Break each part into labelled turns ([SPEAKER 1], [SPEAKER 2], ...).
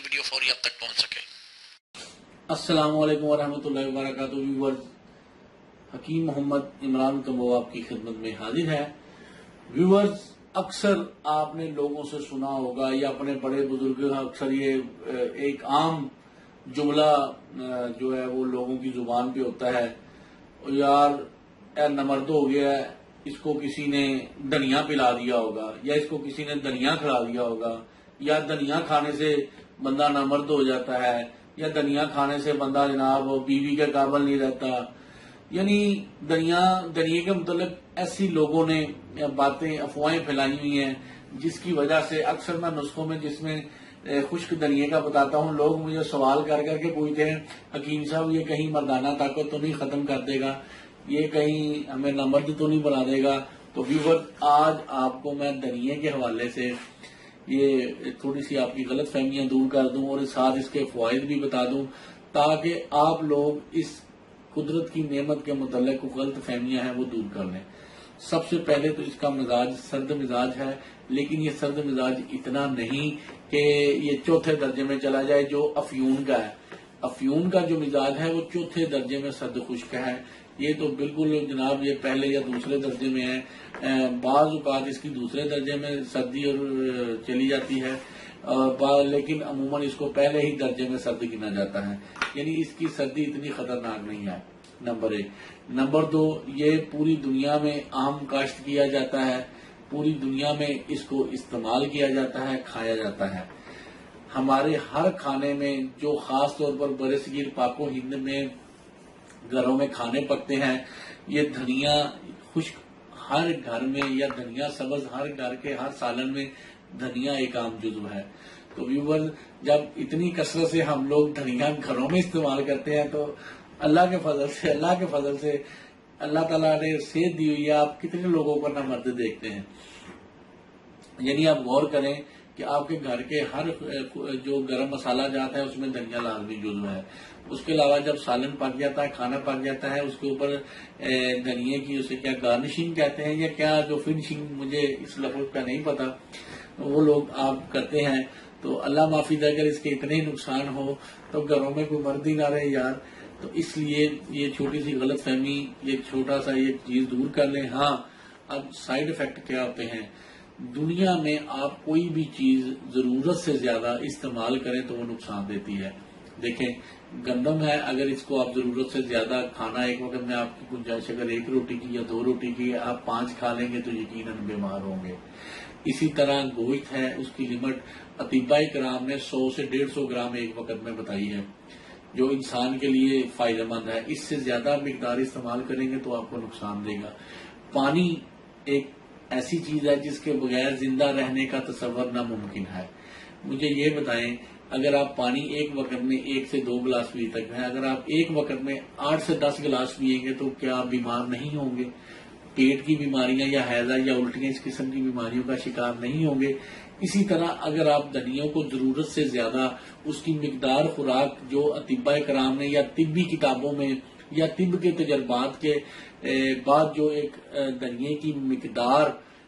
[SPEAKER 1] Video فوری اب تک پہنچ سکے۔
[SPEAKER 2] السلام علیکم ورحمۃ اللہ وبرکاتہ۔ ویورز، حکیم محمد عمران کمبو آپ کی خدمت میں حاضر ہے۔ ویورز، اکثر آپ نے لوگوں سے سنا ہوگا یا اپنے بڑے بزرگ اکثر یہ ایک عام جملہ جو ہے وہ لوگوں کی زبان پہ ہوتا ہے، یار اے نمرد ہو گیا ہے، اس کو کسی نے دھنیا پلا دیا ہوگا، یا اس کو کسی نے دھنیا کھلا دیا ہوگا، یا دھنیا کھانے سے بندہ نامرد ہو جاتا ہے، یا دھنیا کھانے سے بندہ جناب بیوی کے قابل نہیں رہتا۔ یعنی دھنیا کے متعلق ایسی لوگوں نے باتیں افواہیں پھیلائی ہوئی ہیں، جس کی وجہ سے اکثر میں نسخوں میں جس میں خشک دھنیا کا بتاتا ہوں، لوگ مجھے سوال کر کر کے پوچھتے ہیں حکیم صاحب یہ کہیں مردانہ طاقت تو نہیں ختم کر دے گا، یہ کہیں ہمیں نامرد تو نہیں بنا دے گا۔ تو ویور، آج آپ کو میں دھنیا کے حوالے سے یہ تھوڑی سی آپ کی غلط فہمیاں دور کر دوں اور ساتھ اس کے فوائد بھی بتا دوں، تاکہ آپ لوگ اس قدرت کی نعمت کے متعلق غلط فہمیاں ہیں وہ دور کر لیں۔ سب سے پہلے تو اس کا مزاج سرد مزاج ہے، لیکن یہ سرد مزاج اتنا نہیں کہ یہ چوتھے درجے میں چلا جائے جو افیون کا ہے۔ افیون کا جو مزاج ہے وہ چوتھے درجے میں سرد خشک ہے، یہ تو بالکل جناب یہ پہلے یا دوسرے درجے میں ہے۔ بعض اوقات اس کی دوسرے درجے میں سردی اور چلی جاتی ہے، لیکن عموماً اس کو پہلے ہی درجے میں سرد گنا جاتا ہے، یعنی اس کی سردی اتنی خطرناک نہیں ہے، نمبر 1۔ نمبر 2، یہ پوری دنیا میں عام کاشت کیا جاتا ہے، پوری دنیا میں اس کو استعمال کیا جاتا ہے، کھایا جاتا ہے۔ ہمارے ہر کھانے میں جو خاص طور پر برصغیر پاک و ہند میں گھروں میں کھانے پکتے ہیں، یہ دھنیا خشک ہر گھر میں یا دھنیا سبز ہر گھر کے ہر سالن میں دھنیا ایک عام جزو ہے۔ تو ویور، جب اتنی کثرت سے ہم لوگ دھنیا گھروں میں استعمال کرتے ہیں تو اللہ کے فضل سے اللہ تعالیٰ نے صحت دی ہوئی ہے، آپ کتنے لوگوں کو نامرد دیکھتے ہیں۔ یعنی آپ غور کریں کہ آپ کے گھر کے ہر جو گرم مسالہ جات ہے اس میں دھنیا لازمی جزو ہے۔ اس کے علاوہ جب سالن پک جاتا ہے، کھانا پک جاتا ہے، اس کے اوپر دھنیا کی اسے کیا گارنشنگ کہتے ہیں یا کیا جو فنشنگ، مجھے اس لفظ کا نہیں پتا، وہ لوگ آپ کرتے ہیں۔ تو اللہ معافی دے، اگر اس کے اتنے ہی نقصان ہو تو گھروں میں کوئی مرد ہی نہ رہے یار۔ تو اس لیے یہ چھوٹی سی غلط فہمی، یہ چھوٹا سا یہ چیز دور کر لیں۔ ہاں، اب سائیڈ ایفیکٹ کیا ہوتے ہیں؟ دنیا میں آپ کوئی بھی چیز ضرورت سے زیادہ استعمال کریں تو وہ نقصان دیتی ہے۔ دیکھیں، گندم ہے، اگر اس کو آپ ضرورت سے زیادہ کھانا، ایک وقت میں آپ کی گنجائش اگر 1 روٹی کی یا 2 روٹی کی، آپ 5 کھا لیں گے تو یقیناً بیمار ہوں گے۔ اسی طرح گوشت ہے، اس کی لمٹ اطباء کرام نے 100 سے 150 گرام ایک وقت میں بتائی ہے، جو انسان کے لیے فائدہ مند ہے۔ اس سے زیادہ مقدار استعمال کریں گے تو آپ کو نقصان دے گا۔ پانی ایک ایسی چیز ہے جس کے بغیر زندہ رہنے کا تصور ناممکن ہے۔ مجھے یہ بتائیں، اگر آپ پانی ایک وقت میں 1 سے 2 گلاس پی تک ہے، اگر آپ ایک وقت میں 8 سے 10 گلاس پیئیں گے تو کیا آپ بیمار نہیں ہوں گے؟ پیٹ کی بیماریاں یا ہیضہ یا الٹیاں اس قسم کی بیماریوں کا شکار نہیں ہوں گے؟ اسی طرح اگر آپ دھنیوں کو ضرورت سے زیادہ اس کی مقدار خوراک جو اطباء کرام نے یا طبی کتابوں میں یا طب کے تجربات کے بعد جو ایک دھنیے کی مقدار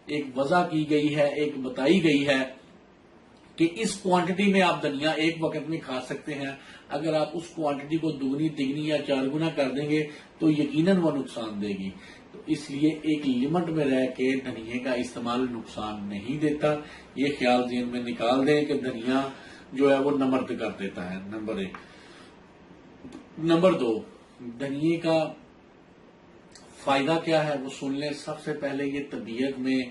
[SPEAKER 2] ایک وضع کی گئی ہے، ایک بتائی گئی ہے کہ اس کوانٹٹی میں آپ دھنیا ایک وقت میں کھا سکتے ہیں، اگر آپ اس کوانٹٹی کو دگنی تگنی یا 4 گنا کر دیں گے تو یقیناً وہ نقصان دے گی۔ تو اس لیے ایک لمٹ میں رہ کے دھنیا کا استعمال نقصان نہیں دیتا، یہ خیال ذہن میں نکال دیں کہ دھنیا جو ہے وہ نمرد کر دیتا ہے، نمبر 1۔ نمبر 2، دھنیا کا فائدہ کیا ہے وہ سن لیں۔ سب سے پہلے یہ طبیعت میں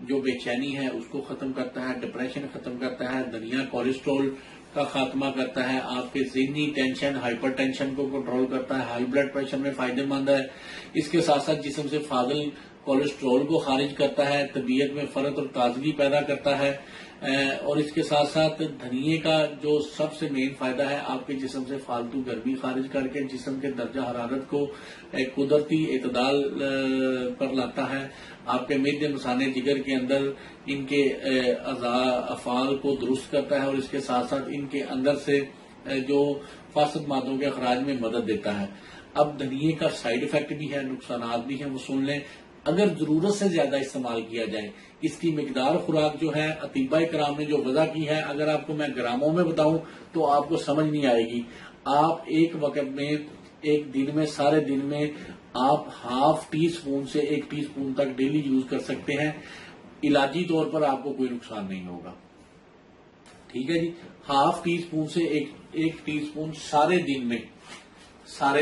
[SPEAKER 2] جو بے چینی ہے اس کو ختم کرتا ہے، ڈپریشن ختم کرتا ہے، دھنیا کولیسٹرول کا خاتمہ کرتا ہے، آپ کے ذہنی ٹینشن، ہائپر ٹینشن کو کنٹرول کرتا ہے، ہائی بلڈ پریشر میں فائدہ مند ہے۔ اس کے ساتھ ساتھ جسم سے فاضل کولیسٹرول کو خارج کرتا ہے، طبیعت میں فرت اور تازگی پیدا کرتا ہے، اور اس کے ساتھ ساتھ دھنیے کا جو سب سے مین فائدہ ہے، آپ کے جسم سے فالتو گرمی خارج کر کے جسم کے درجہ حرارت کو قدرتی اعتدال پر لاتا ہے، آپ کے معدے مثانے جگر کے اندر ان کے افعال کو درست کرتا ہے، اور اس کے ساتھ ساتھ ان کے اندر سے جو فاسد مادوں کے اخراج میں مدد دیتا ہے۔ اب دھنیے کا سائیڈ ایفیکٹ بھی ہے، نقصانات بھی ہیں، وہ سن لیں۔ اگر ضرورت سے زیادہ استعمال کیا جائے، اس کی مقدار خوراک جو ہے اطباء کرام نے جو وضع کی ہے، اگر آپ کو میں گراموں میں بتاؤں تو آپ کو سمجھ نہیں آئے گی. آپ ایک وقت میں، ایک دن میں، سارے دن میں آپ ہاف ٹی اسپون سے 1 ٹی اسپون تک ڈیلی یوز کر سکتے ہیں. علاجی طور پر آپ کو کوئی نقصان نہیں ہوگا. ٹھیک ہے جی، ہاف ٹی اسپون سے ایک ٹی اسپون سارے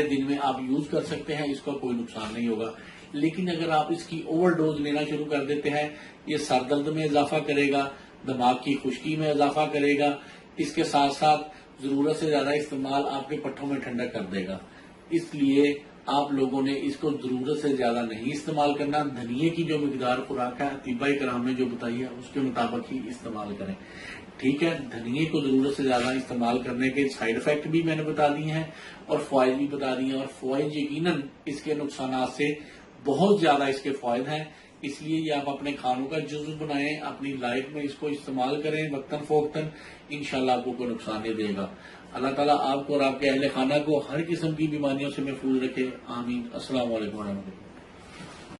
[SPEAKER 2] دن میں آپ یوز کر سکتے ہیں، اس کا کوئی نقصان نہیں ہوگا. لیکن اگر آپ اس کی اوور ڈوز لینا شروع کر دیتے ہیں، یہ سر درد میں اضافہ کرے گا، دماغ کی خشکی میں اضافہ کرے گا، اس کے ساتھ ساتھ ضرورت سے زیادہ استعمال آپ کے پٹھوں میں ٹھنڈک کر دے گا. اس لیے آپ لوگوں نے اس کو ضرورت سے زیادہ نہیں استعمال کرنا. دھنیے کی جو مقدار خوراک ہے اطباء کرام نے جو بتائی ہے اس کے مطابق ہی استعمال کریں. ٹھیک ہے، دھنیے کو ضرورت سے زیادہ استعمال کرنے کے سائیڈ افیکٹ بھی میں نے بتا دیے ہیں اور فوائد بھی بتا دیے ہیں، اور فوائد یقیناً اس کے نقصانات سے بہت زیادہ اس کے فوائد ہیں. اس لیے یہ آپ اپنے کھانوں کا جزو بنائیں، اپنی لائف میں اس کو استعمال کریں وقتاً فوقتاً، انشاءاللہ آپ کو کوئی نقصان نہیں دے گا. اللہ تعالیٰ آپ کو اور آپ کے اہل خانہ کو ہر قسم کی بیماریوں سے محفوظ رکھے. آمین. السلام علیکم ورحمۃ اللہ.